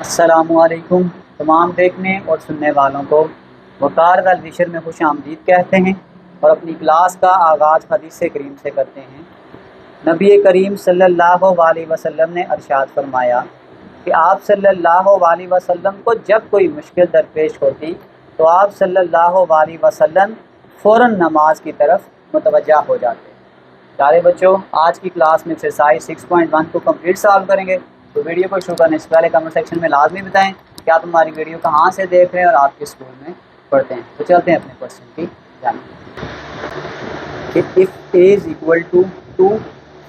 अस्सलामुअलैकुम तमाम देखने और सुनने वालों को वकार अल विशर में खुश आमदीद कहते हैं और अपनी क्लास का आगाज़ हदीस करीम से करते हैं। नबी करीम सल्लल्लाहु अलैहि वसल्लम ने अरशाद फरमाया कि आप सल्लल्लाहु अलैहि वसल्लम को जब कोई मुश्किल दरपेश होती तो आप सल्लल्लाहु अलैहि वसल्लम फ़ौरन नमाज की तरफ मुतवज्जा हो जाते। प्यारे बच्चों, आज की क्लास में एक्सरसाइज 6.1 को कंप्लीट सॉल्व करेंगे। तो वीडियो को शुरू करने से पहले कमेंट सेक्शन में लाजमी बताएं कि आप हमारी वीडियो कहाँ से देख रहे हैं और आपके स्कूल में पढ़ते हैं। तो चलते हैं अपने क्वेश्चन की जानब। If a is equal to 2,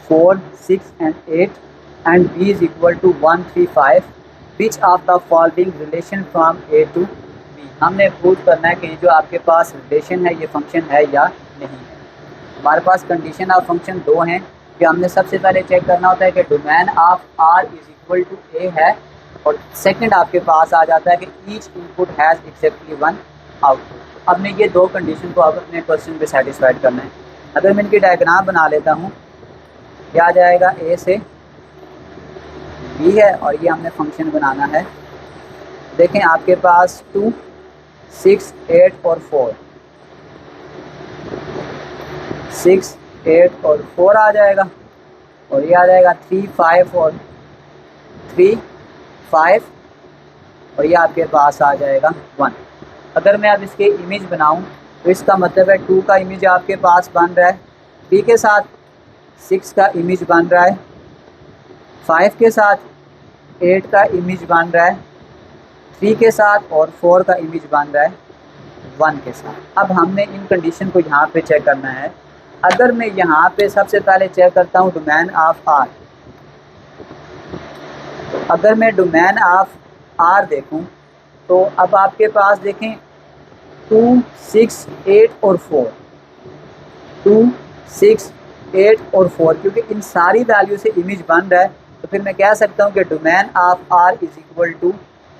4, 6 and 8 and b is equal to 1, 3, 5, which of the following relation from a to b। हमने प्रूव करना है कि जो आपके पास रिलेशन है ये फंक्शन है या नहीं है। हमारे पास कंडीशन ऑफ फंक्शन दो हैं कि हमने सबसे पहले चेक करना होता है कि domain of R is equal to A है, और सेकंड आपके पास आ जाता है कि each input has exactly one output. अब मैं ये दो कंडीशन को अब अपने क्वेश्चन पे सेटिस्फाइड करना है। अगर मैं इनकी डायग्राम बना लेता हूँ, क्या आ जाएगा, ए से बी है और ये हमने फंक्शन बनाना है। देखें आपके पास 2, 6, 8 और 4, 6, 8 और 4 आ जाएगा, और ये आ जाएगा 3, 5 और 3, 5, और ये आपके पास आ जाएगा 1। अगर मैं अब इसके इमेज बनाऊं तो इसका मतलब है 2 का इमेज आपके पास बन रहा है, 3 के साथ 6 का इमेज बन रहा है, 5 के साथ 8 का इमेज बन रहा है, 3 के साथ और 4 का इमेज बन रहा है 1 के साथ। अब हमने इन कंडीशन को यहाँ पे चेक करना है। अगर मैं यहाँ पे सबसे पहले चेक करता हूँ डोमेन ऑफ आर, अगर मैं डोमेन ऑफ आर देखूँ तो अब आपके पास देखें 2, 6, 8 और 4, 2, 6, 8 और 4, क्योंकि इन सारी वैल्यू से इमेज बन रहा है, तो फिर मैं कह सकता हूँ कि domain of R is equal to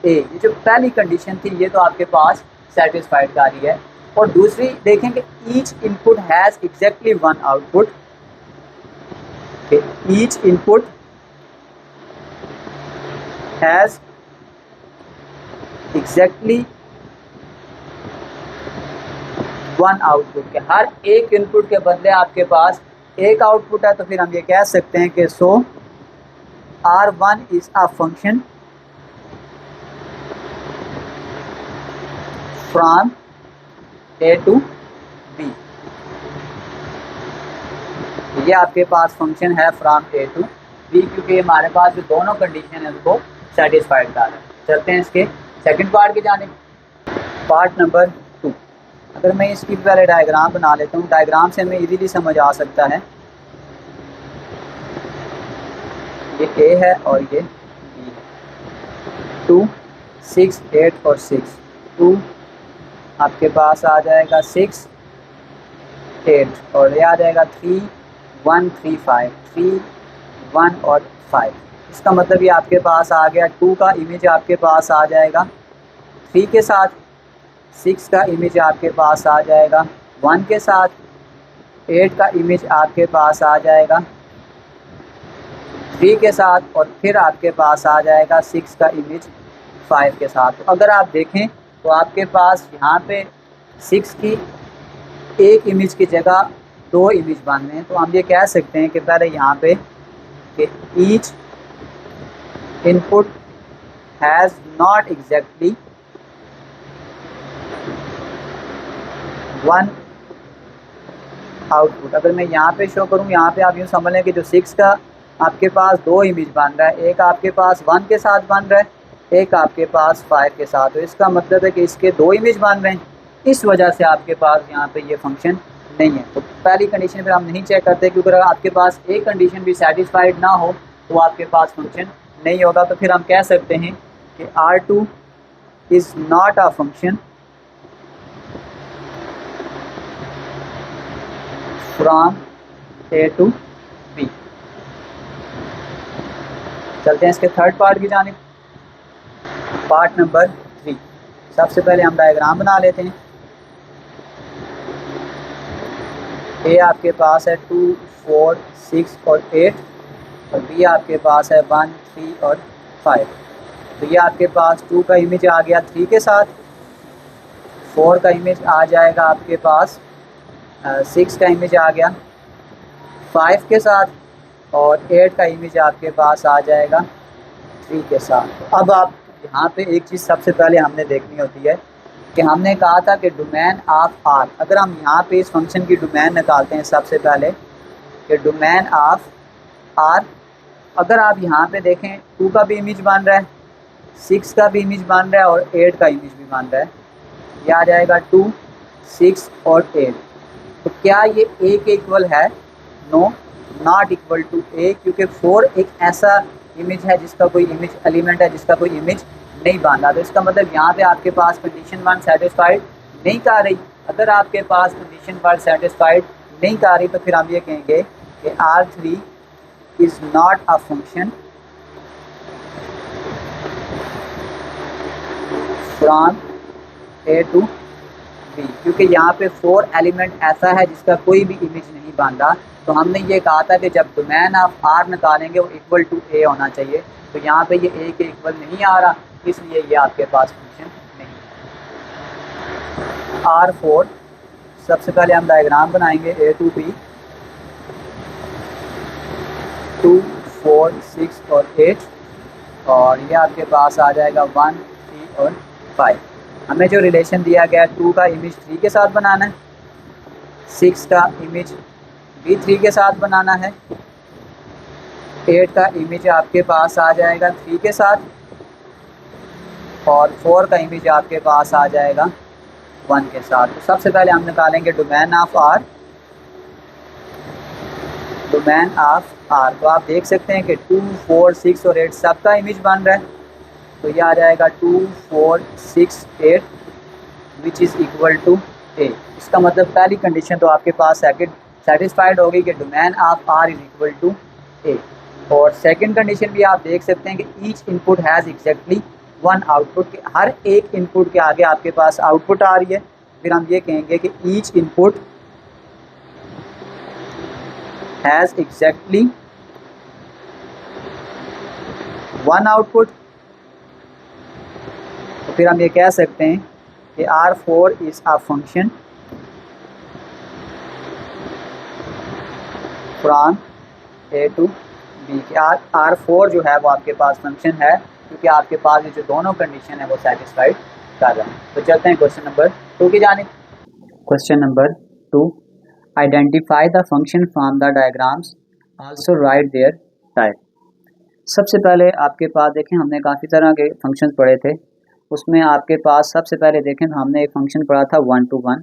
A. ये जो पहली कंडीशन थी ये तो आपके पास सेटिस्फाइड कर रही है। और दूसरी देखें कि each input has exactly one output, each input has exactly one output, के हर एक इनपुट के बदले आपके पास एक आउटपुट है। तो फिर हम ये कह सकते हैं कि so R1 is a function from A to B. ये आपके पास फंक्शन है फ्रॉम ए टू बी, क्योंकि हमारे पास जो दोनों कंडीशन है उसको सेटिस्फाइड कर रहे हैं। चलते हैं इसके सेकंड पार्ट की जानिब, पार्ट नंबर 2। अगर मैं इसकी पहले डायग्राम बना लेता हूँ, डायग्राम से हमें इजीली समझ आ सकता है। ये ए है और ये बी है। 2, 6, 8 और 6, 2 आपके पास आ जाएगा 6, 8 और ये आ जाएगा 3, 1, 3, 5, 3, 1 और 5। इसका मतलब ये आपके पास आ गया 2 का इमेज आपके पास आ जाएगा 3 के साथ, 6 का इमेज आपके पास आ जाएगा 1 के साथ, 8 का इमेज आपके पास आ जाएगा 3 के साथ, और फिर आपके पास आ जाएगा 6 का इमेज 5 के साथ। तो अगर आप देखें तो आपके पास यहाँ पे 6 की एक इमेज की जगह 2 इमेज बन रहे हैं। तो हम ये कह सकते हैं कि पहले यहाँ पे कि each input has not exactly one output. अगर मैं यहाँ पे शो करूँ, यहाँ पे आप यूँ समझ लें कि जो 6 का आपके पास 2 इमेज बन रहा है, एक आपके पास 1 के साथ बन रहा है, एक आपके पास 5 के साथ। तो इसका मतलब है कि इसके 2 इमेज बन रहे हैं, इस वजह से आपके पास यहाँ पे ये फंक्शन नहीं है। तो पहली कंडीशन पर हम नहीं चेक करते, क्योंकि अगर आपके पास एक कंडीशन भी सेटिस्फाइड ना हो तो आपके पास फंक्शन नहीं होगा। तो फिर हम कह सकते हैं कि R2 is not a function from A to B. चलते हैं इसके थर्ड पार्ट की जानिब, पार्ट नंबर 3। सबसे पहले हम डायग्राम बना लेते हैं। ए आपके पास है 2, 4, 6 और 8, और बी आपके पास है 1, 3 और 5। तो ये आपके पास 2 का इमेज आ गया 3 के साथ, 4 का इमेज आ जाएगा आपके पास 6 का इमेज आ गया 5 के साथ, और 8 का इमेज आपके पास आ जाएगा 3 के साथ। तो अब आप यहाँ पे एक चीज़ सबसे पहले हमने देखनी होती है कि हमने कहा था कि डोमेन ऑफ आर, अगर हम यहाँ पे इस फंक्शन की डोमेन निकालते हैं सबसे पहले कि डोमेन ऑफ आर, अगर आप यहाँ पे देखें 2 का भी इमेज बन रहा है, 6 का भी इमेज बन रहा है और 8 का इमेज भी बन रहा है, ये आ जाएगा 2, 6 और 8। तो क्या ये ए के इक्वल है? नो, नॉट इक्वल टू ए, क्योंकि 4 एक ऐसा इमेज है जिसका कोई इमेज एलिमेंट है जिसका कोई इमेज नहीं बन रहा। तो इसका मतलब यहाँ पे आपके पास कंडीशन 1 सेटिस्फाइड नहीं कर रही। अगर आपके पास कंडीशन 1 सेटिस्फाइड नहीं कर रही तो फिर हम ये कहेंगे कि R3 is not a function from A to B, क्योंकि यहाँ पे 4 एलिमेंट ऐसा है जिसका कोई भी इमेज नहीं बन रहा। तो हमने ये कहा था कि जब डोमेन ऑफ आर निकालेंगे वो इक्वल टू ए होना चाहिए, तो यहाँ पे ये ए के इक्वल नहीं आ रहा, इसलिए ये आपके पास फंक्शन नहीं है। R4 सबसे पहले हम डायग्राम बनाएंगे ए टू बी, 2, 4, 6 और 8, और ये आपके पास आ जाएगा 1, 3 और 5। हमें जो रिलेशन दिया गया है 2 का इमेज 3 के साथ बनाना है, 6 का इमेज भी 3 के साथ बनाना है, 8 का इमेज आपके पास आ जाएगा 3 के साथ, और 4 का इमेज आपके पास आ जाएगा 1 के साथ। तो सबसे पहले हम निकालेंगे domain of R, domain of R. तो आप देख सकते हैं कि 2, 4, 6 और 8 सबका इमेज बन रहा है, तो ये आ जाएगा 2, 4, 6, 8 विच इज़ इक्वल टू ए। इसका मतलब पहली कंडीशन तो आपके पास सेटिस्फाइड होगी कि domain of R is equal to A. और सेकंड कंडीशन भी आप देख सकते हैं कि each input has exactly 1 output, के हर एक इनपुट के आगे आपके पास आउटपुट आ रही है। फिर हम ये कहेंगे कि each input has exactly 1 output. तो फिर हम ये कह सकते हैं कि R4 is a function from A to B. R4 जो है वो आपके पास फंक्शन है क्योंकि आपके पास ये जो दोनों कंडीशन है वो सेटिस्फाइड कर रहे हैं। तो चलते हैं क्वेश्चन नंबर 2 की जानिब। Question number 2, identify the function from the diagrams, also write their type. सबसे पहले आपके पास देखें हमने काफ़ी तरह के फंक्शंस पढ़े थे, उसमें आपके पास सबसे पहले देखें तो हमने एक फंक्शन पढ़ा था 1 to 1।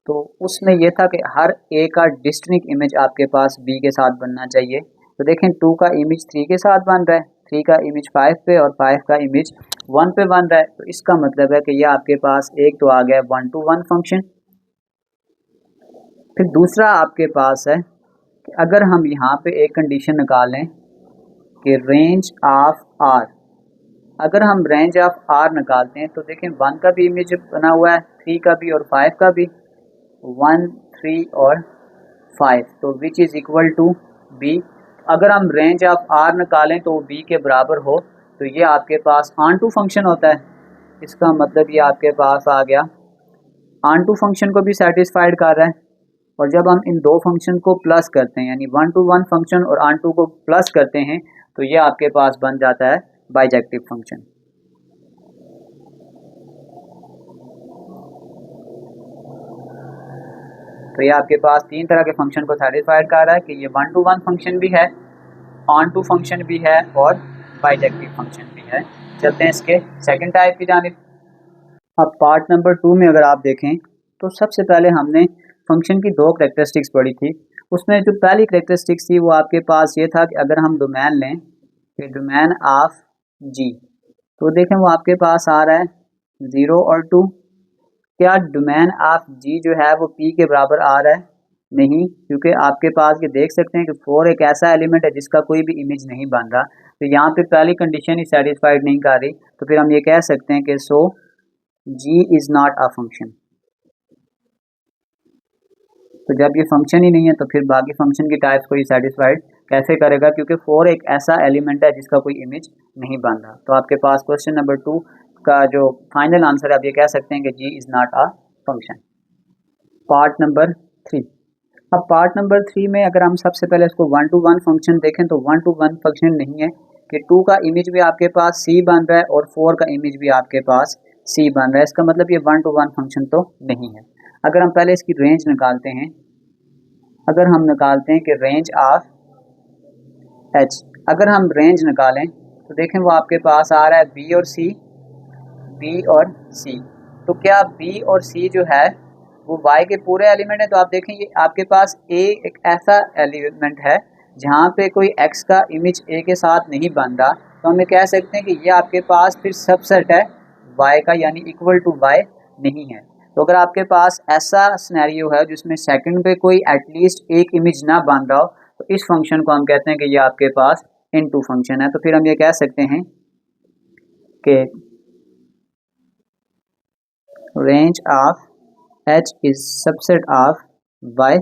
तो उसमें यह था कि हर ए का डिस्टिंक्ट इमेज आपके पास बी के साथ बनना चाहिए। तो देखें 2 का इमेज 3 के साथ बन रहा है, 3 का इमेज 5 पे और 5 का इमेज 1 पे बन रहा है। तो इसका मतलब है कि यह आपके पास एक तो आ गया 1 to 1 फंक्शन। फिर दूसरा आपके पास है कि अगर हम यहाँ पे एक कंडीशन निकालें कि रेंज ऑफ आर, अगर हम रेंज ऑफ आर निकालते हैं तो देखें 1 का भी इमेज बना हुआ है, 3 का भी और 5 का भी, 1, 3 और 5, तो which is equal to B. अगर हम रेंज ऑफ आर निकालें तो बी के बराबर हो तो ये आपके पास ऑन टू फंक्शन होता है। इसका मतलब ये आपके पास आ गया ऑन टू फंक्शन को भी सेटिस्फाइड कर रहा है। और जब हम इन दो फंक्शन को प्लस करते हैं यानी 1 to 1 फंक्शन और ऑन टू को प्लस करते हैं तो ये आपके पास बन जाता है बाइजेक्टिव फंक्शन। तो ये आपके पास 3 तरह के फंक्शन को सेटिस्फाइड कर रहा है कि ये 1 to 1 फंक्शन भी है, ऑन टू फंक्शन भी है और बाइजेक्टिव फंक्शन भी है। चलते हैं इसके सेकंड टाइप की जानिब। अब पार्ट नंबर 2 में अगर आप देखें तो सबसे पहले हमने फंक्शन की 2 करेक्टरिस्टिक्स पढ़ी थी। उसमें जो पहली करेक्टरिस्टिक्स थी वो आपके पास ये था कि अगर हम डोमेन लें कि डोमेन ऑफ जी, तो देखें वो आपके पास आ रहा है 0 और 2। क्या डोमेन ऑफ जी जो है वो पी के बराबर आ रहा है? नहीं, क्योंकि आपके पास ये देख सकते हैं कि 4 एक ऐसा एलिमेंट है जिसका कोई भी इमेज नहीं बन रहा। तो यहाँ पे पहली कंडीशन ही सेटिस्फाइड नहीं कर रही, तो फिर हम ये कह सकते हैं कि सो जी इज़ नॉट अ फंक्शन। तो जब ये फंक्शन ही नहीं है तो फिर बाकी फंक्शन की टाइप्स को ही सेटिस्फाइड कैसे करेगा, क्योंकि 4 एक ऐसा एलिमेंट है जिसका कोई इमेज नहीं बन रहा। तो आपके पास क्वेश्चन नंबर 2 का जो फाइनल आंसर है आप ये कह सकते हैं कि g is not a function. Part number 3। अब पार्ट नंबर 3 में अगर हम सबसे पहले इसको 1 to 1 फंक्शन देखें तो 1 to 1 फंक्शन नहीं है कि 2 का इमेज भी आपके पास C बन रहा है और 4 का इमेज भी आपके पास C बन रहा है। इसका मतलब ये 1 to 1 फंक्शन तो नहीं है। अगर हम पहले इसकी रेंज निकालते हैं, अगर हम निकालते हैं कि रेंज ऑफ H, अगर हम रेंज निकालें तो देखें वो आपके पास आ रहा है B और C, B और C। तो क्या B और C जो है वो y के पूरे एलिमेंट है? तो आप देखें ये आपके पास a एक ऐसा एलिमेंट है जहाँ पे कोई x का इमेज a के साथ नहीं बन रहा, तो हम ये कह सकते हैं कि ये आपके पास फिर सबसेट है y का, यानी इक्वल टू y नहीं है। तो अगर आपके पास ऐसा सिनेरियो है जिसमें सेकंड पे कोई एटलीस्ट एक इमेज ना बन रहा हो, तो इस फंक्शन को हम कहते हैं कि ये आपके पास इनटू फंक्शन है। तो फिर हम ये कह सकते हैं कि range of H is subset of Y।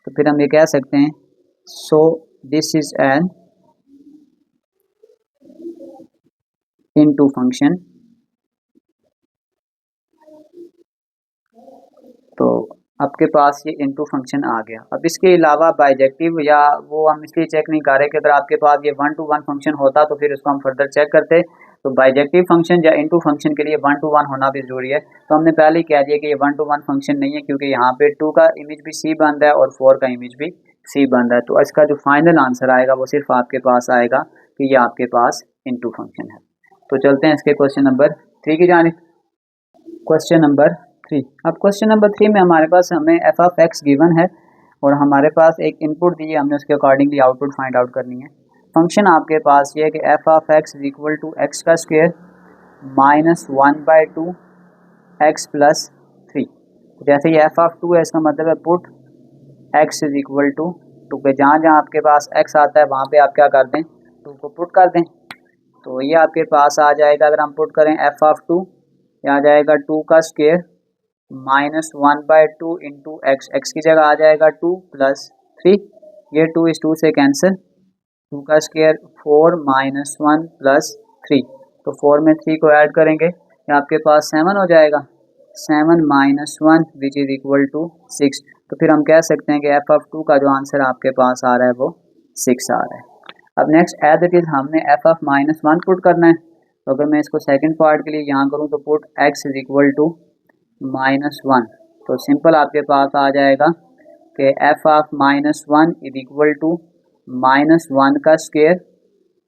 तो फिर हम ये कह सकते हैं so this is an into function. तो आपके पास ये इनटू फंक्शन आ गया। अब इसके अलावा बाइजेक्टिव या वो हम इसलिए चेक नहीं कर रहे कि अगर आपके पास ये 1 to 1 फंक्शन होता तो फिर उसको हम फर्दर चेक करते। तो बाइजेक्टिव फंक्शन या इनटू फंक्शन के लिए 1 to 1 होना भी जरूरी है। तो हमने पहले ही कह दिया कि ये 1 to 1 फंक्शन नहीं है, क्योंकि यहाँ पे 2 का इमेज भी C बन रहा है और 4 का इमेज भी C बन रहा है। तो इसका जो फाइनल आंसर आएगा वो सिर्फ आपके पास आएगा कि ये आपके पास इनटू फंक्शन है। तो चलते हैं इसके क्वेश्चन नंबर 3 की जानिब। Question number 3। अब क्वेश्चन नंबर 3 में हमारे पास हमें एफ ऑफ एक्स गिवन है और हमारे पास एक इनपुट दी है, हमने उसके अकॉर्डिंगली आउटपुट फाइंड आउट करनी है। फंक्शन आपके पास ये है कि f of x is equal to x का स्क्वायर माइनस 1/2 एक्स प्लस 3। जैसे ये एफ ऑफ 2 है, इसका मतलब है put x is equal to 2 पे जहाँ जहाँ आपके पास एक्स आता है वहाँ पे आप क्या कर दें, 2 को पुट कर दें। तो ये आपके पास आ जाएगा, अगर हम पुट करें एफ ऑफ 2, ये आ जाएगा 2 का square minus 1/2 into x, x की जगह आ जाएगा 2 प्लस 3, ये 2 इस 2 से कैंसिल, 2 का स्क्वायर 4 माइनस 1 प्लस 3, तो 4 में 3 को ऐड करेंगे ये आपके पास 7 हो जाएगा, 7 minus 1 which is equal to 6। तो फिर हम कह सकते हैं कि एफ ऑफ 2 का जो आंसर आपके पास आ रहा है वो 6 आ रहा है। अब नेक्स्ट एज इट इज़ हमने एफ ऑफ माइनस 1 पुट करना है। तो अगर मैं इसको सेकंड पार्ट के लिए यहाँ करूँ तो put x is equal to -1, तो सिंपल आपके पास आ जाएगा कि f of -1 is equal to -1 का स्क्वायर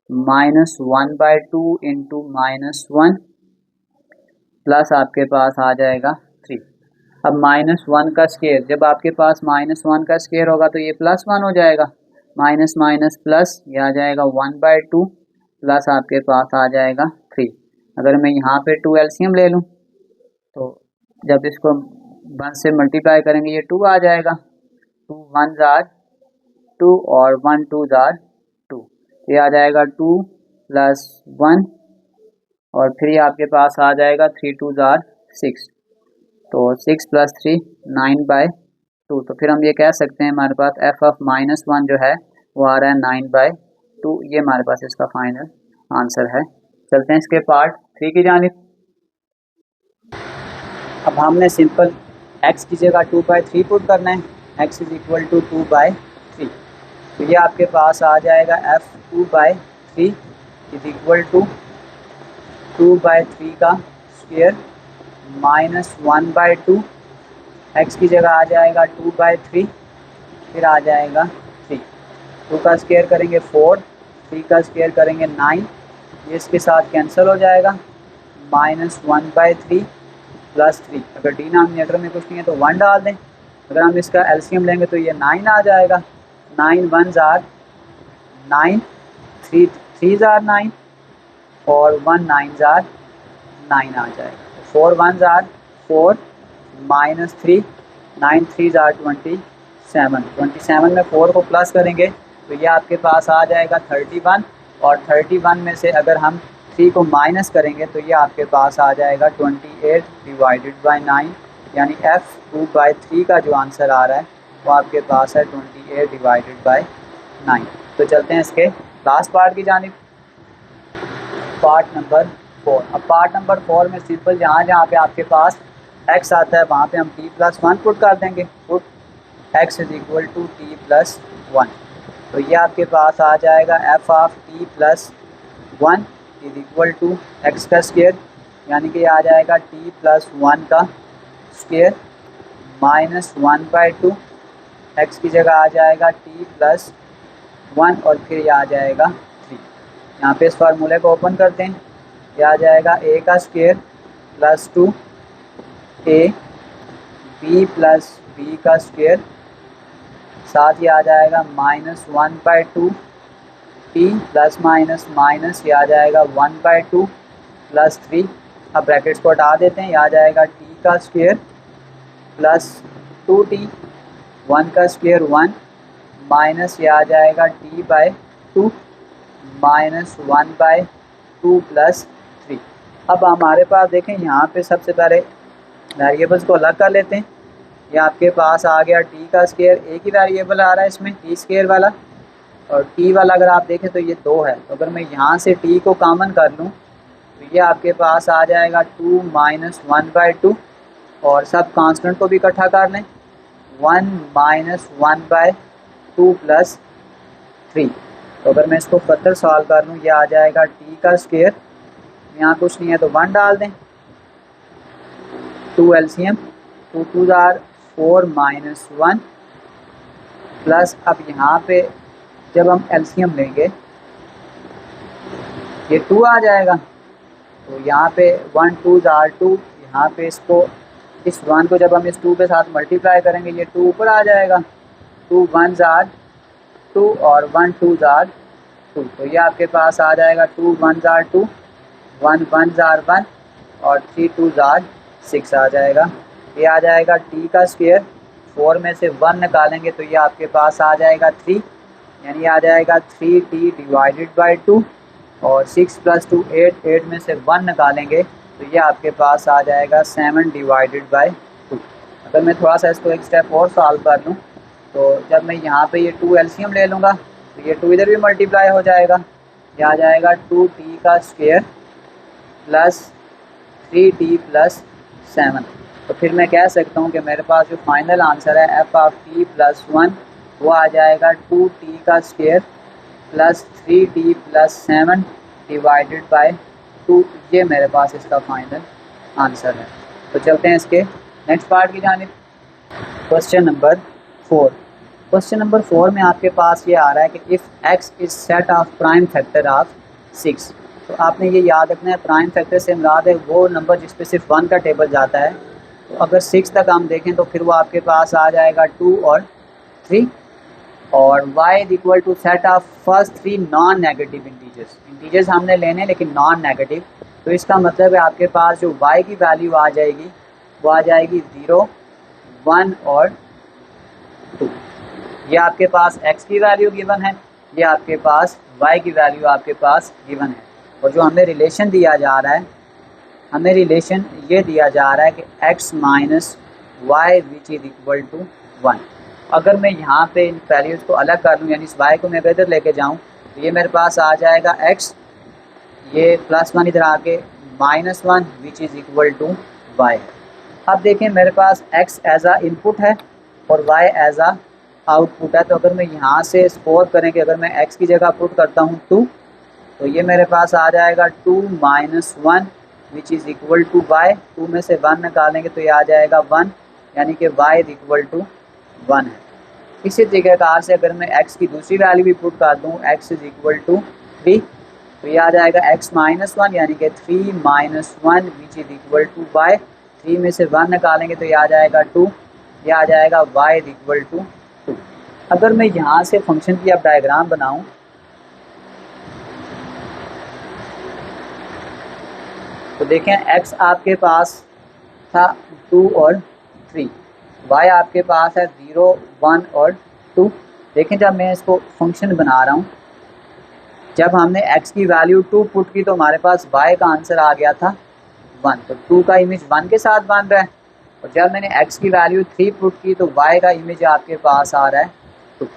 माइनस 1/2 इंटू -1 प्लस आपके पास आ जाएगा 3। अब -1 का स्क्वायर, जब आपके पास -1 का स्क्वायर होगा तो ये +1 हो जाएगा, माइनस माइनस प्लस ये आ जाएगा 1/2 प्लस आपके पास आ जाएगा 3। अगर मैं यहाँ पे 2 एलसीएम ले लूँ तो जब इसको 1 से मल्टीप्लाई करेंगे ये 2 आ जाएगा, 2 1s आर 2 और 1 2s आर 2, ये आ जाएगा 2 प्लस 1 और फिर ये आपके पास आ जाएगा 3 2s आर 6, तो 6 प्लस 3 9/2। तो फिर हम ये कह सकते हैं हमारे पास एफ ऑफ -1 जो है वो आ रहा है 9/2, ये हमारे पास इसका फाइनल आंसर है। चलते हैं इसके पार्ट 3 की जानिब। अब हमने सिंपल x की जगह 2/3 पुट करना है, x इज इक्वल टू 2/3, तो ये आपके पास आ जाएगा f 2/3 इज इक्वल टू 2/3 का स्क्वायर माइनस 1/2, x की जगह आ जाएगा 2/3, फिर आ जाएगा 3, 2 का स्क्वायर करेंगे 4, 3 का स्क्वायर करेंगे 9, ये इसके साथ कैंसिल हो जाएगा, माइनस 1/3 प्लस 3। अगर डिनोमिनेटर में कुछ नहीं है तो 1 डाल दें, अगर हम इसका एलसीएम लेंगे तो ये 9 आ जाएगा, 9 1s आर 9, 3 3s आर 9 और 1 9s आर 9 आ जाएगा, 4 1s are 4 minus 3, 9 3s are 27 में 4 को प्लस करेंगे तो ये आपके पास आ जाएगा 31, और 31 में से अगर हम 3 को माइनस करेंगे तो ये आपके पास आ जाएगा 28 डिवाइडेड बाई 9, यानी f 2/3 का जो आंसर आ रहा है वो आपके पास है 28 डिवाइडेड बाई 9। तो चलते हैं इसके लास्ट पार्ट की जानिब, पार्ट नंबर 4। अब पार्ट नंबर 4 में सिंपल जहाँ जहाँ पे आपके पास x आता है वहाँ पे हम t+1 पुट कर देंगे। Put x is equal to t+1, तो ये आपके पास आ जाएगा f of t+1 is equal to x का स्क्वायर, यानी कि ये आ जाएगा t+1 का स्क्वायर -1/2, x की जगह आ जाएगा t+1 और फिर ये आ जाएगा 3। यहाँ पे इस फार्मूले को ओपन करते हैं, ये आ जाएगा a का square plus 2a b plus b का स्क्वायर, साथ ही आ जाएगा -1/2 t प्लस माइनस माइनस, ये आ जाएगा 1/2 प्लस 3। अब ब्रैकेट्स को हटा देते हैं, ये आ जाएगा t का स्क्वायर प्लस 2t, 1 का स्क्वायर 1 माइनस, ये आ जाएगा t/2 माइनस 1/2 प्लस 3। अब हमारे पास देखें यहाँ पे सबसे पहले वेरिएबल्स को अलग कर लेते हैं। ये आपके पास आ गया t का स्क्वायर, एक ही वेरिएबल आ रहा है इसमें t स्क्वायर वाला, और t वाला अगर आप देखें तो ये 2 है। तो अगर मैं यहाँ से t को कॉमन कर लूँ तो ये आपके पास आ जाएगा 2 माइनस 1/2, और सब कांस्टेंट को भी इकट्ठा कर लें, 1 माइनस 1/2 प्लस 3। तो अगर मैं इसको फर्दर सॉल्व कर लूँ, ये आ जाएगा t का स्क्वायर, यहाँ कुछ नहीं है तो 1 डाल दें, 2 LCM, 2 2 आर 4 माइनस 1 प्लस, अब यहाँ पे जब हम LCM लेंगे ये 2 आ जाएगा, तो यहाँ पे 1 2 आर 2, यहाँ पे इसको इस 1 को जब हम इस 2 के साथ मल्टीप्लाई करेंगे ये 2 ऊपर आ जाएगा, 2 1 आर 2 और 1 2 आर 2, तो ये आपके पास आ जाएगा 2 1 आर 2, 1 1 आर 1 और 3 2 आर 6 आ जाएगा। ये आ जाएगा t का स्क्वायर, 4 में से 1 निकालेंगे तो ये आपके पास आ जाएगा 3, यानी आ जाएगा 3t डिवाइडेड बाई 2, और 6 प्लस 2 8, 8 में से 1 निकालेंगे तो ये आपके पास आ जाएगा 7 डिवाइडेड बाई 2। अगर मैं थोड़ा सा इसको एक स्टेप और सॉल्व कर लूँ तो जब मैं यहाँ पे ये 2 LCM ले लूँगा तो ये 2 इधर भी मल्टीप्लाई हो जाएगा, ये आ जाएगा 2t का स्क्वायर प्लस 3t प्लस 7। तो फिर मैं कह सकता हूँ कि मेरे पास जो फाइनल आंसर है f ऑफ t+1 वो आ जाएगा 2t का square plus 3t plus 7 divided by 2। ये मेरे पास इसका फाइनल आंसर है। तो चलते हैं इसके नेक्स्ट पार्ट की जानिब, क्वेश्चन नंबर 4। क्वेश्चन नंबर 4 में आपके पास ये आ रहा है कि if x is set of prime factor of 6। तो आपने ये याद रखना है, प्राइम फैक्टर से मुराद है वो नंबर जिस पे सिर्फ 1 का टेबल जाता है। तो अगर 6 तक हम देखें तो फिर वो आपके पास आ जाएगा 2 और 3, और y is equal to set of first 3 non negative integers. Integers हमने लेने लेकिन नॉन नेगेटिव, तो इसका मतलब है आपके पास जो y की वैल्यू आ जाएगी वो आ जाएगी 0 1 और 2। ये आपके पास x की वैल्यू गिवन है, ये आपके पास y की वैल्यू आपके पास गिवन है, और जो हमें रिलेशन दिया जा रहा है, हमें रिलेशन ये दिया जा रहा है कि x minus y which is equal to 1। अगर मैं यहाँ पे इन वैल्यूज़ को अलग कर लूँ, यानी इस y को मैं इधर लेके जाऊँ तो ये मेरे पास आ जाएगा x, ये +1 इधर आके -1 which is equal to y। अब देखें मेरे पास x एज आ इनपुट है और y एज आ आउटपुट है। तो अगर मैं यहाँ से स्कोर करें कि अगर मैं x की जगह पुट करता हूँ 2, तो ये मेरे पास आ जाएगा 2 - 1 which is equal to y। 2 में से 1 निकालेंगे तो ये आ जाएगा 1, यानी कि y इज इक्वल टू 1 है। इसी तरीक़ेकार से अगर मैं x की दूसरी वैल्यू भी पुट कर दूँ, x इज इक्वल टू 3, तो ये आ जाएगा x -1 यानी कि 3 - 1 which is equal to y। 3 में से 1 निकालेंगे तो ये आ जाएगा 2, ये आ जाएगा y इज इक्वल टू 2। अगर मैं यहाँ से फंक्शन की अब डायग्राम बनाऊँ तो देखें x आपके पास था 2 और 3, y आपके पास है 0 1 और 2। देखें जब मैं इसको फंक्शन बना रहा हूँ, जब हमने x की वैल्यू 2 पुट की तो हमारे पास y का आंसर आ गया था 1, तो 2 का इमेज 1 के साथ बन रहा है, और जब मैंने x की वैल्यू 3 पुट की तो y का इमेज आपके पास आ रहा है 2।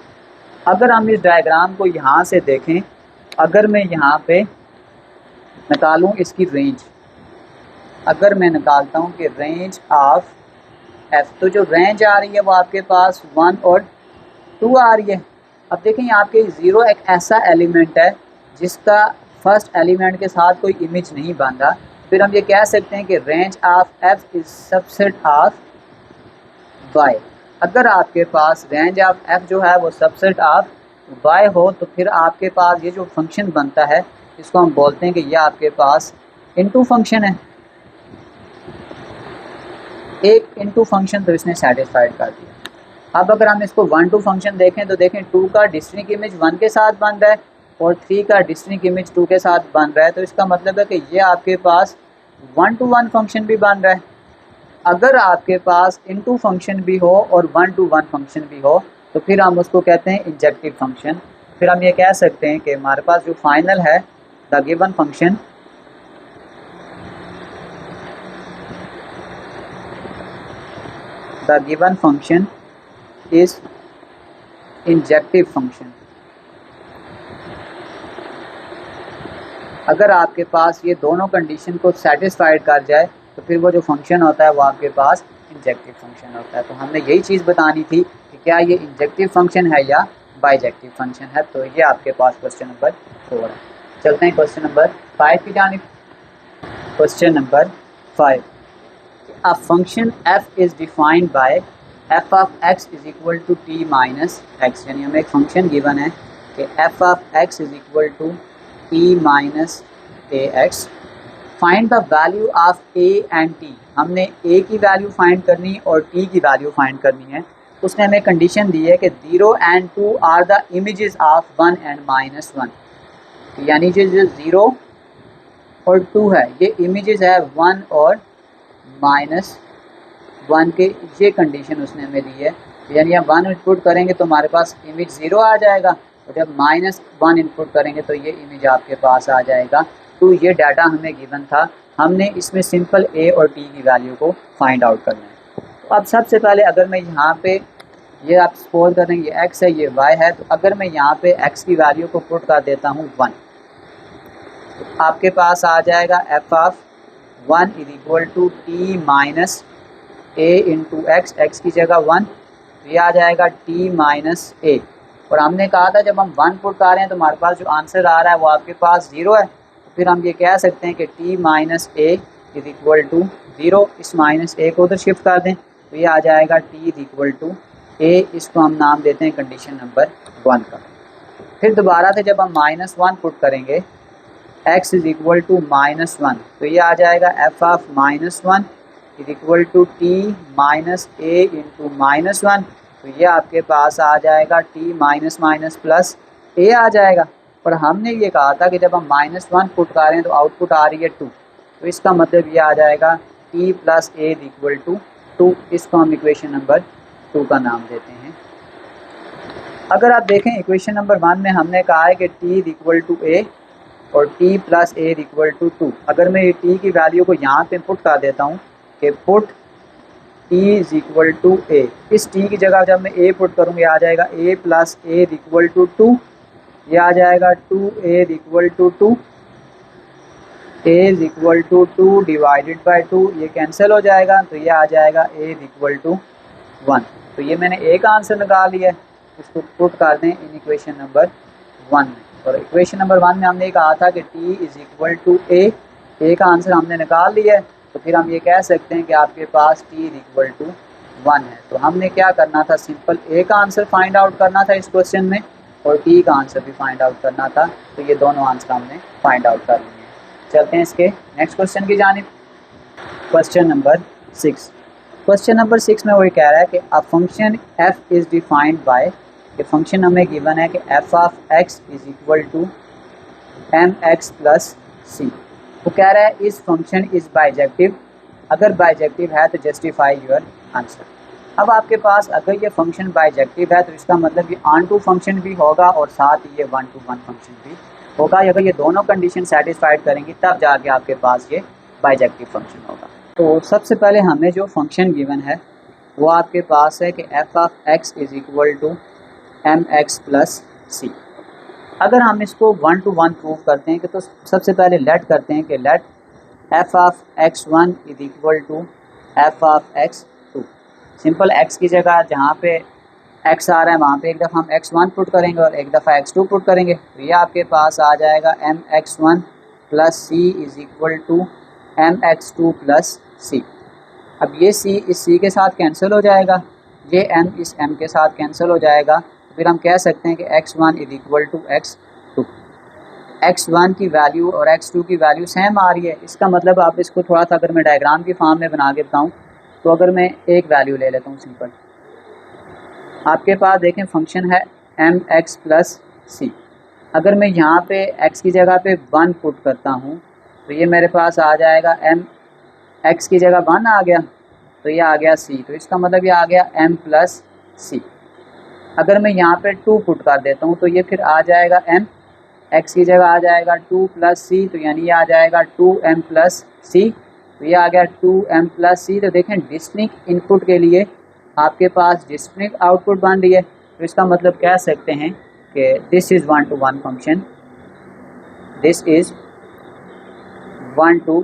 अगर हम इस डायग्राम को यहाँ से देखें, अगर मैं यहाँ पे निकालूँ इसकी रेंज, अगर मैं निकालता हूँ कि रेंज ऑफ एफ, तो जो रेंज आ रही है वो आपके पास 1 और 2 आ रही है। अब देखें यहाँ पे 0 एक ऐसा एलिमेंट है जिसका फर्स्ट एलिमेंट के साथ कोई इमेज नहीं बन रहा, फिर हम ये कह सकते हैं कि range of f is subset of y. अगर आपके पास रेंज ऑफ एफ जो है वो सबसेट ऑफ वाई हो तो फिर आपके पास ये जो फंक्शन बनता है इसको हम बोलते हैं कि ये आपके पास इनटू फंक्शन है। एक इनटू फंक्शन तो इसने सेटिस्फाइड कर दिया। अब अगर हम इसको 1 टू फंक्शन देखें तो देखें 2 का डिस्टिंक्ट इमेज 1 के साथ बन रहा है और 3 का डिस्टिंक्ट इमेज 2 के साथ बन रहा है, तो इसका मतलब है कि ये आपके पास 1 टू 1 फंक्शन भी बन रहा है। अगर आपके पास इनटू फंक्शन भी हो और 1 टू 1 फंक्शन भी हो तो फिर हम उसको कहते हैं इंजेक्टिव फंक्शन। फिर हम ये कह सकते हैं कि हमारे पास जो फाइनल है the given function is injective function. अगर आपके पास ये दोनों कंडीशन को सेटिस्फाइड कर जाए तो फिर वो जो फंक्शन होता है वो आपके पास इंजेक्टिव फंक्शन होता है। तो हमने यही चीज़ बतानी थी कि क्या ये इंजेक्टिव फंक्शन है या बाइजेक्टिव फंक्शन है। तो ये आपके पास क्वेश्चन नंबर 4 है। चलते हैं क्वेश्चन नंबर 5 की जानिब। Question number 5, a function f is defined by f of x is equal to t minus x, यानी हमें एक फंक्शन गिवन है कि f of x is equal to t minus ax। Find the value of a and t। हमने a की value find करनी और t की वैल्यू फाइंड करनी है। उसने हमें कंडीशन दी है कि 0 and 2 are the images of 1 and minus 1, यानी जो 0 और 2 है ये इमेजेस है 1 और माइनस 1 के। ये कंडीशन उसने हमें दी है, यानी हम 1 इनपुट करेंगे तो हमारे पास इमेज 0 आ जाएगा और जब -1 इनपुट करेंगे तो ये इमेज आपके पास आ जाएगा। तो ये डाटा हमें गिवन था, हमने इसमें सिंपल a और t की वैल्यू को फाइंड आउट करना है। तो अब सबसे पहले अगर मैं यहाँ पे ये आप सपोज करें ये x है ये y है, तो अगर मैं यहाँ पे x की वैल्यू को पुट कर देता हूँ 1, तो आपके पास आ जाएगा f of 1 is equal to t minus a into x, x की जगह 1, तो ये आ जाएगा t माइनस a। और हमने कहा था जब हम 1 पुट कर रहे हैं तो हमारे पास जो आंसर आ रहा है वो आपके पास 0 है, तो फिर हम ये कह सकते हैं कि t minus a is equal to 0। इस माइनस a को उधर शिफ्ट कर दें तो ये आ जाएगा t is equal to a, इसको हम नाम देते हैं कंडीशन नंबर 1 का। फिर दोबारा से जब हम -1 पुट करेंगे x इज इक्वल टू -1, तो ये आ जाएगा f of -1 is equal to t minus a into -1, तो ये आपके पास आ जाएगा t minus minus plus a आ जाएगा। और हमने ये कहा था कि जब हम -1 पुट कर रहे हैं तो आउटपुट आ रही है 2, तो इसका मतलब ये आ जाएगा t plus a is equal to 2। इसको हम इक्वेशन नंबर 2 का नाम देते हैं। अगर आप देखें इक्वेशन नंबर 1 में हमने कहा है कि t is equal to a और t plus a is equal to 2। अगर मैं ये t की वैल्यू को यहाँ पे पुट कर देता हूँ कि put t is equal to a, इस t की जगह जब मैं a पुट करूँगी आ जाएगा a plus a is equal to 2, ये आ जाएगा 2a is equal to 2, a is equal to 2 divided by 2, ये कैंसिल हो जाएगा तो ये आ जाएगा a इज इक्वल टू 1। तो ये मैंने a का आंसर निकाल लिया है, इसको पुट कर दें इन इक्वेशन नंबर 1 में। और इक्वेशन नंबर 1 में हमने कहा था कि t is equal to a का आंसर हमने निकाल लिया है, तो फिर हम ये कह सकते हैं कि आपके पास t इज इक्वल टू 1 है। तो हमने क्या करना था, सिंपल a का आंसर फाइंड आउट करना था इस क्वेश्चन में और t का आंसर भी फाइंड आउट करना था, तो ये दोनों आंसर हमने फाइंड आउट कर लिए हैं। चलते हैं इसके नेक्स्ट क्वेश्चन की जानिब। Question number 6। क्वेश्चन नंबर 6 में वही कह रहा है कि a function f is defined by, ये फंक्शन हमें गिवन है कि f of x is equal to mx plus c। वो कह रहा है इस फंक्शन इज़ बाइजेक्टिव, अगर बाइजेक्टिव है तो जस्टिफाई योर आंसर। अब आपके पास अगर ये फंक्शन बाइजेक्टिव है तो इसका मतलब ये ऑन टू फंक्शन भी होगा और साथ ही ये 1 टू 1 फंक्शन भी होगा। अगर ये दोनों कंडीशन सेटिस्फाइड करेंगी तब जाके आपके पास ये बाइजेक्टिव फंक्शन होगा। तो सबसे पहले हमें जो फंक्शन गिवन है वो आपके पास है कि f of x is equal to m x plus c. अगर हम इसको 1 to 1 प्रूव करते हैं कि तो सबसे पहले लेट करते हैं कि let f of x1 is equal to f of x2। Simple x की जगह जहाँ पे x आ रहा है वहाँ पे एक दफ़ा हम x1 पुट करेंगे और एक दफ़ा x2 पुट करेंगे, तो ये आपके पास आ जाएगा m x1 plus c is equal to m x2 plus c. अब ये c इस c के साथ कैंसिल हो जाएगा, ये m इस m के साथ कैंसिल हो जाएगा, फिर हम कह सकते हैं कि x1 is equal to x2। x1 की वैल्यू और x2 की वैल्यू सेम आ रही है। इसका मतलब आप इसको थोड़ा सा अगर मैं डायग्राम की फॉर्म में बना के बताऊँ तो अगर मैं एक वैल्यू ले लेता हूँ सिंपल, आपके पास देखें फंक्शन है एम एक्स प्लस सी। अगर मैं यहाँ पे x की जगह पे 1 पुट करता हूँ तो ये मेरे पास आ जाएगा एम एक्स की जगह 1 आ गया, तो ये आ गया c, तो इसका मतलब ये आ गया m प्लस सी। अगर मैं यहाँ पे 2 पुट कर देता हूँ तो ये फिर आ जाएगा m x की जगह आ जाएगा 2 प्लस सी, तो यानी ये आ जाएगा 2m प्लस सी, तो ये आ गया 2m प्लस सी। तो देखें डिस्टिंक्ट इनपुट के लिए आपके पास डिस्टिंक्ट आउटपुट बन रही है, तो इसका मतलब कह सकते हैं कि this is 1 to 1 function, this is 1 to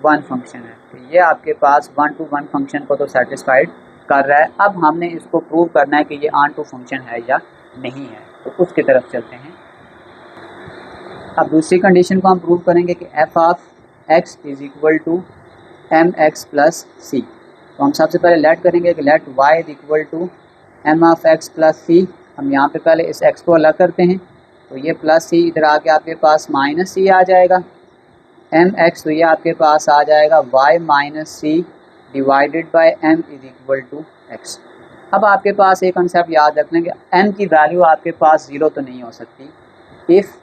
1 function है। तो ये आपके पास 1 to 1 फंक्शन को तो सेटिस्फाइड कर रहा है। अब हमने इसको प्रूव करना है कि ये ऑन टू फंक्शन है या नहीं है, तो उसकी तरफ चलते हैं। अब दूसरी कंडीशन को हम प्रूव करेंगे कि f of x is equal to m x plus c. तो हम सबसे पहले लेट करेंगे कि let y is equal to m of x plus c. हम यहाँ पे पहले इस एक्स को अलग करते हैं, तो ये प्लस सी इधर आके आपके पास माइनस सी आ जाएगा, एम एक्स तो ये आपके पास आ जाएगा y minus c divided by m is equal to x. अब आपके पास एक कंसेप्ट याद रखना कि एम की वैल्यू आपके पास ज़ीरो तो नहीं हो सकती if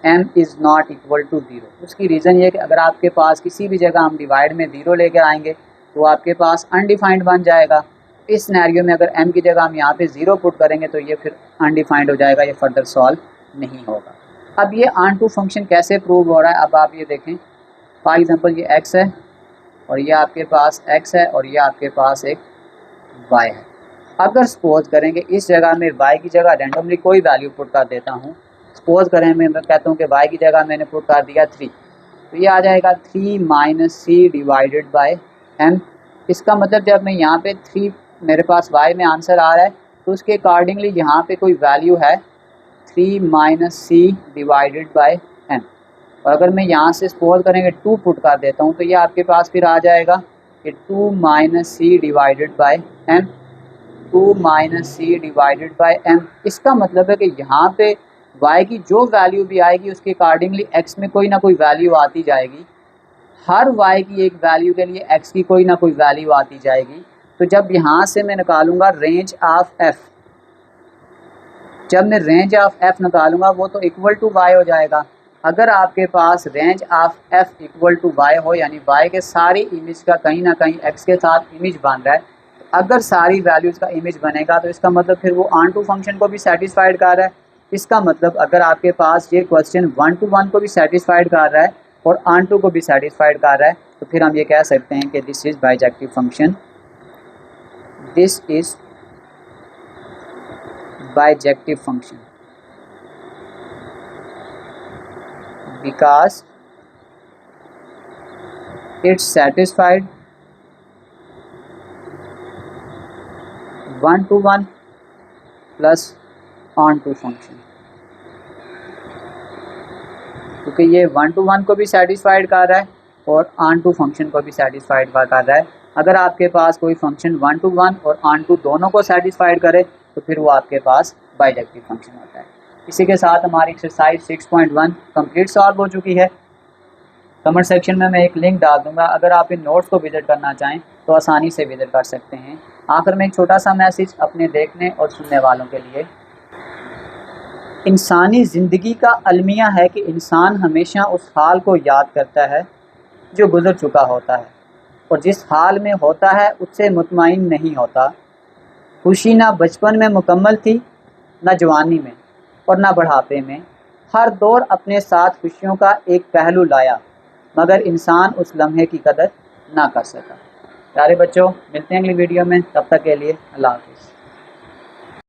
m is not equal to zero. उसकी रीज़न ये कि अगर आपके पास किसी भी जगह हम डिवाइड में ज़ीरो लेकर आएंगे तो आपके पास अनडिफाइंड बन जाएगा। इस सिनेरियो में अगर m की जगह हम यहाँ पे ज़ीरो पुट करेंगे तो ये फिर अनडिफाइंड हो जाएगा, ये फर्दर सॉल्व नहीं होगा। अब ये ऑन टू फंक्शन कैसे प्रूव हो रहा है, अब आप ये देखें। फॉर एग्जांपल ये x है और ये आपके पास x है और ये आपके पास एक y है। अगर सपोज करेंगे इस जगह में y की जगह रैंडमली कोई वैल्यू पुट कर देता हूँ, सपोज करें मैं कहता हूँ कि y की जगह मैंने पुट कर दिया 3, तो ये आ जाएगा 3 minus c divided by m। इसका मतलब जब मैं यहाँ पे 3 मेरे पास y में आंसर आ रहा है तो उसके अकॉर्डिंगली यहाँ पे कोई वैल्यू है 3 minus c divided by m। और अगर मैं यहाँ से सपोज करेंगे 2 पुट कर देता हूँ तो ये आपके पास फिर आ जाएगा कि 2 minus c divided by m, 2 minus c divided by m। इसका मतलब है कि यहाँ पे y की जो वैल्यू भी आएगी उसके अकॉर्डिंगली x में कोई ना कोई वैल्यू आती जाएगी। हर y की एक वैल्यू के लिए x की कोई ना कोई वैल्यू आती जाएगी। तो जब यहाँ से मैं निकालूंगा रेंज ऑफ f, जब मैं रेंज ऑफ f निकालूंगा वो तो इक्वल टू y हो जाएगा। अगर आपके पास range of f equal to y हो, यानी y के सारी इमेज का कहीं ना कहीं x के साथ इमेज बन रहा है, तो अगर सारी वैल्यूज़ का इमेज बनेगा तो इसका मतलब फिर वो ऑन टू फंक्शन को भी सेटिस्फाइड कर रहा है। इसका मतलब अगर आपके पास ये क्वेश्चन 1 to 1 को भी सेटिस्फाइड कर रहा है और ऑन टू को भी सेटिस्फाइड कर रहा है, तो फिर हम ये कह सकते हैं कि this is bijective function, this is bijective function because it's satisfied 1 to 1 plus on to function. क्योंकि ये 1 to 1 को भी सेटिस्फाइड कर रहा है और ऑन टू फंक्शन को भी सेटिस्फाइड कर रहा है। अगर आपके पास कोई फंक्शन 1 to 1 और ऑन टू दोनों को सेटिस्फाइड करे तो फिर वो आपके पास बाइजेक्टिव फंक्शन होता है। इसी के साथ हमारी एक्सरसाइज 6.1 कंप्लीट सॉल्व हो चुकी है। कमेंट सेक्शन में मैं एक लिंक डाल दूंगा, अगर आप इन नोट्स को विजिट करना चाहें तो आसानी से विजिट कर सकते हैं। आखिर में एक छोटा सा मैसेज अपने देखने और सुनने वालों के लिए। इंसानी ज़िंदगी का अलमिया है कि इंसान हमेशा उस हाल को याद करता है जो गुज़र चुका होता है और जिस हाल में होता है उससे मुतमईन नहीं होता। खुशी ना बचपन में मुकम्मल थी, ना जवानी में और ना बढ़ापे में। हर दौर अपने साथ खुशियों का एक पहलू लाया, मगर इंसान उस लम्हे की कदर ना कर सका। प्यारे बच्चों, मिलते हैं अगली वीडियो में, तब तक के लिए अल्लाह हाफ़िज़।